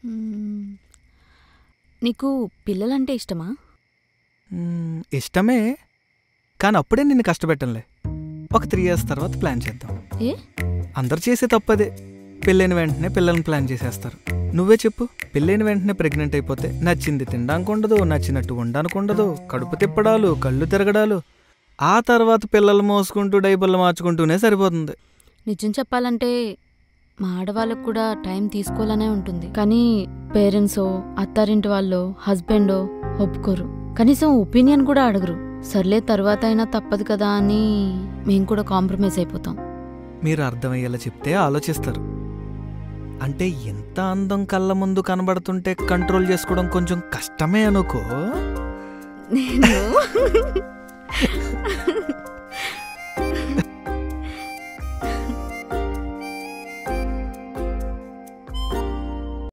మ్మ్. నీకు పిల్లలంటే ఇష్టమా? ఇష్టమే, కానీ అప్పుడే నిన్ను కష్టపెట్టంలే. ఒక 3 years తర్వాత ప్లాన్ చేద్దాం. ఏ అందరు చేసే తప్పదే, పెళ్ళైన వెంటనే పిల్లల్ని ప్లాన్ చేసేస్తారు. నువ్వే చెప్పు, పెళ్ళైన వెంటనే ప్రెగ్నెంట్ అయిపోతే నచ్చింది తినడానికి ఉండదు, నచ్చినట్టు ఉండడానికి ఉండదు, కడుపు తిప్పడాలు, కళ్ళు తిరగడాలు, ఆ తర్వాత పిల్లలు మోసుకుంటూ డైపర్లు మార్చుకుంటూనే సరిపోతుంది. నిజం చెప్పాలంటే మా ఆడవాళ్ళకు కూడా టైం తీసుకోవాలనే ఉంటుంది. కానీ పేరెంట్సో అత్తారింటి వాళ్ళో హస్బెండో ఒప్పుకోరు, కనీసం ఒపీనియన్ కూడా అడగరు. సర్లే తర్వాత అయినా తప్పదు కదా అని మేము కూడా కాంప్రమైజ్ అయిపోతాం. మీరు అర్థమయ్యేలా చెప్తే ఆలోచిస్తారు. అంటే ఎంత అందం కళ్ళ ముందు కనబడుతుంటే కంట్రోల్ చేసుకోవడం కొంచెం కష్టమే అనుకో. నేను